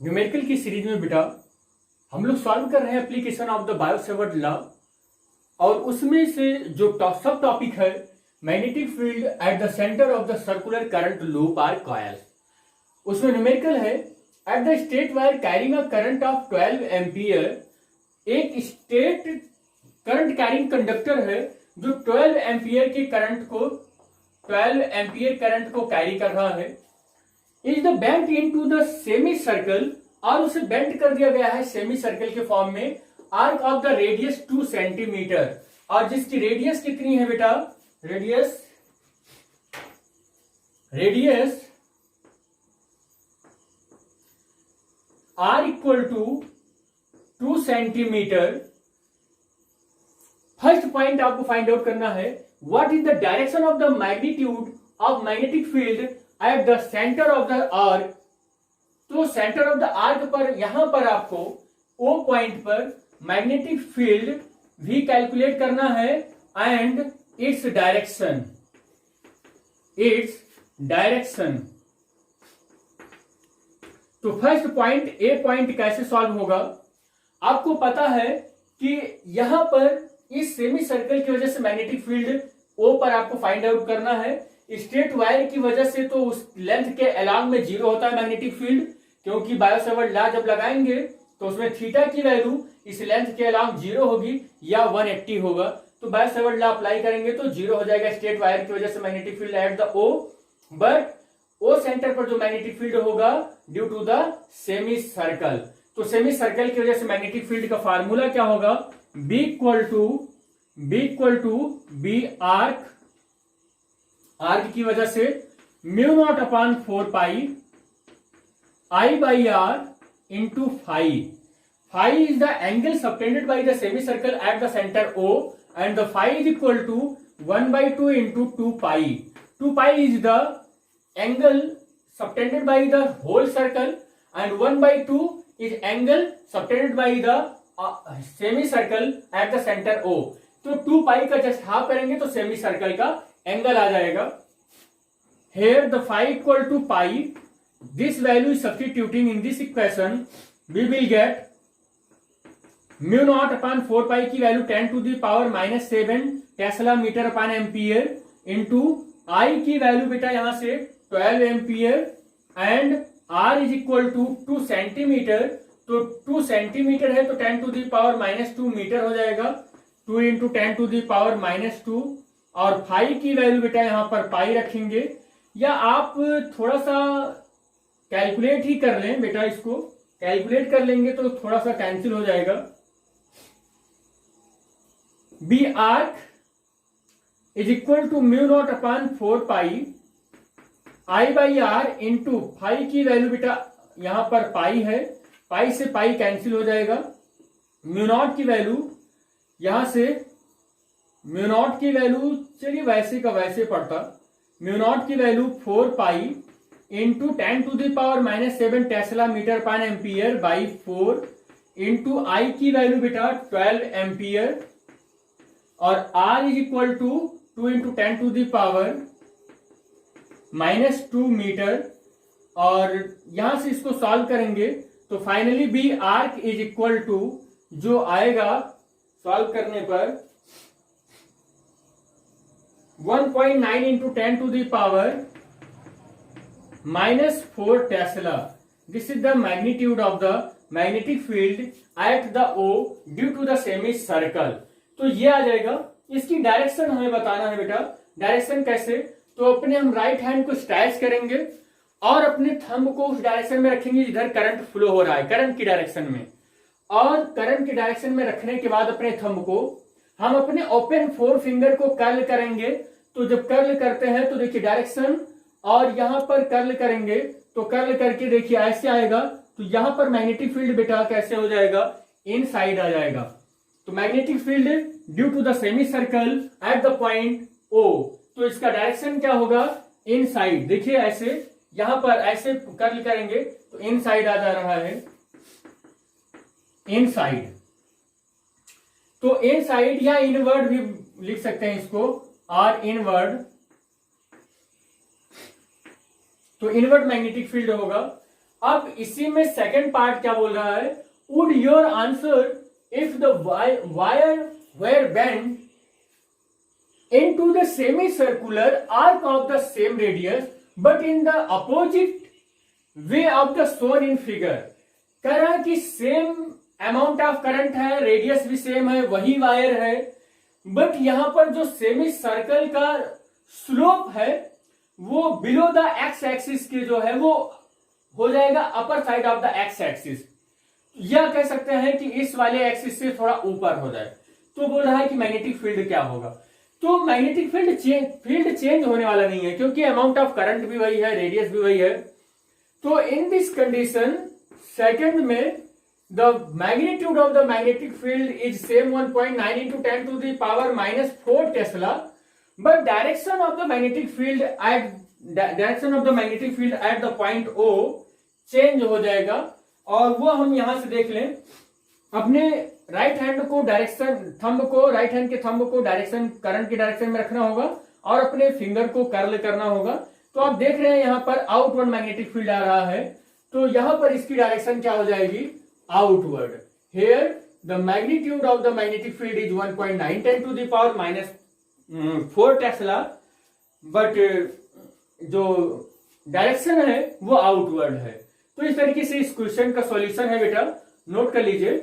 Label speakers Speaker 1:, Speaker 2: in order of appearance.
Speaker 1: Numerical की series में बेटा हम लोग सॉल्व कर रहे हैं application of the Biot Savart law. और उसमें से जो सब टॉपिक है magnetic field at the centre of the circular current loop or coil. उसमें न्यूमेरिकल है at the straight wire carrying a current of 12 ampere. एक स्टेट करंट कैरिंग कंडक्टर है जो 12 एम्पियर के करंट को कैरी कर रहा है। Is the bent into the semi circle, और उसे बेंट कर दिया गया है सेमी सर्कल के फॉर्म में। Arc of the radius 2 centimetre, और जिसकी रेडियस कितनी है बेटा, radius R equal to 2 centimetre. First point आपको फाइंड आउट करना है what is the direction of the magnitude of magnetic field at the centre of the arc. तो centre of the arc पर यहां पर आपको ओ पॉइंट पर magnetic field भी कैलकुलेट करना है एंड इट्स डायरेक्शन। तो फर्स्ट पॉइंट ए पॉइंट कैसे सॉल्व होगा, आपको पता है कि यहां पर इस सेमी सर्कल की वजह से मैग्नेटिक फील्ड ओ पर आपको फाइंड आउट करना है। स्ट्रेट वायर की वजह से तो उस लेंथ के अलोंग में 0 होता है मैग्नेटिक फील्ड, क्योंकि बायो-सेवर्ट लॉ जब लगाएंगे तो उसमें थीटा की वैल्यू इस लेंथ के अलोंग 0 होगी या 180 होगा। तो बायो-सेवर्ट लॉ अप्लाई करेंगे तो 0 हो जाएगा स्ट्रेट वायर की वजह से magnetic field at the O. But O centre पर जो मैग्नेटिक फील्ड होगा due to the semi circle. तो सेमी सर्कल की वजह से मैग्नेटिक फील्ड का फार्मूला क्या होगा, B equal to B arc की वजह से mu naught upon 4 pi I by R into phi. Phi is the angle subtended by the semicircle at the center O, and the phi is equal to 1 by 2 into 2 pi. 2 pi is the angle subtended by the whole circle, and 1 by 2 is angle subtended by the semicircle at the center O. तो 2 pi का just half करेंगे तो semicircle का angle आ जाएगा। Here the phi equal to pi. This value is substituting in this equation, we will get mu naught upon 4 pi की value 10 to the power -7 tesla metre upon ampere into I की value बेटा यहां से 12 ampere and R is equal to 2 centimetre. तो 2 centimetre है तो 10 to the power -2 metre हो जाएगा। 2 into 10 to the power -2, और फाई की वैल्यू बेटा यहां पर पाई रखेंगे, या आप थोड़ा सा कैलकुलेट ही कर लें बेटा, इसको कैलकुलेट कर लेंगे तो थोड़ा सा कैंसिल हो जाएगा। B arc is equal to mu naught upon 4 pi I by R into phi की वैल्यू बेटा यहां पर पाई है, पाई से पाई कैंसिल हो जाएगा। म्यू नॉट की वैल्यू यहां से चलिए वैसे का वैसे पड़ता, म्यू नॉट की value 4 pi into 10 to the power -7 tesla metre per ampere by 4 into I की वैल्यू बेटा 12 एम्पियर, और R is equal to 2 into 10 to the power -2 metre. और यहां से इसको सॉल्व करेंगे तो finally B arc is equal to जो आएगा सॉल्व करने पर 1.9 into 10 to the power -4 tesla. This is the magnitude of the magnetic field at the O due to the semi circle. तो ये आ जाएगा। इसकी डायरेक्शन हमें बताना है बेटा। डायरेक्शन कैसे, तो अपने हम राइट हैंड को स्ट्रेच करेंगे और अपने थंब को उस डायरेक्शन में रखेंगे जिधर करंट फ्लो हो रहा है, करंट की डायरेक्शन में। और करंट की डायरेक्शन में रखने के बाद अपने थंब को हम अपने ओपन 4 फिंगर को कर्ल करेंगे। तो जब कर्ल करते हैं तो देखिए डायरेक्शन, और यहां पर कर्ल करेंगे तो कर्ल करके देखिए ऐसे आएगा। तो यहां पर मैग्नेटिक फील्ड बेटा कैसे हो जाएगा, इन साइड आ जाएगा। तो magnetic field due to the semi circle at the point O, तो इसका डायरेक्शन क्या होगा, इन साइड। देखिए ऐसे यहां पर ऐसे कर्ल करेंगे तो इन साइड आ जा रहा है, इन साइड। तो इन साइड या इनवर्ड भी लिख सकते हैं इसको, और इनवर्ड। तो इनवर्ट मैग्नेटिक फील्ड होगा। अब इसी में सेकंड पार्ट क्या बोल रहा है, would your answer if the wire were bend into the semicircular arc of the same radius but in the opposite way of the shown in figure। कह रहा है कि सेम अमाउंट ऑफ करंट है, radius भी same है, वही wire है, but यहां पर जो सेमी सर्कल का स्लोप है वो बिलो द एक्स एक्सिस के जो है वो हो जाएगा upper side of the x axis, या कह सकते हैं कि इस वाले एक्सिस से थोड़ा ऊपर हो जाए। तो बोल रहा है कि मैग्नेटिक फील्ड क्या होगा। तो मैग्नेटिक फील्ड चेंज होने वाला नहीं है क्योंकि अमाउंट ऑफ करंट भी वही है, रेडियस भी वही है। तो इन दिस कंडीशन सेकंड में the magnitude of the magnetic field is same 1.9 into 10 to the power -4 Tesla, but direction of the magnetic field at the point O change हो जाएगा। और वो हम यहां से देख लें, अपने राइट हैंड को राइट हैंड के थंब को डायरेक्शन करंट की डायरेक्शन में रखना होगा और अपने फिंगर को कर्ल करना होगा। तो आप देख रहे हैं यहां पर आउटवर्ड मैग्नेटिक फील्ड आ रहा है, तो यहां पर इसकी डायरेक्शन क्या हो जाएगी, outward. Here the magnitude of the magnetic field is 1.9 10 to the power -4 Tesla, but जो डायरेक्शन है वो आउटवर्ड है। तो इस तरीके से इस क्वेश्चन का सॉल्यूशन है बेटा, नोट कर लीजिए।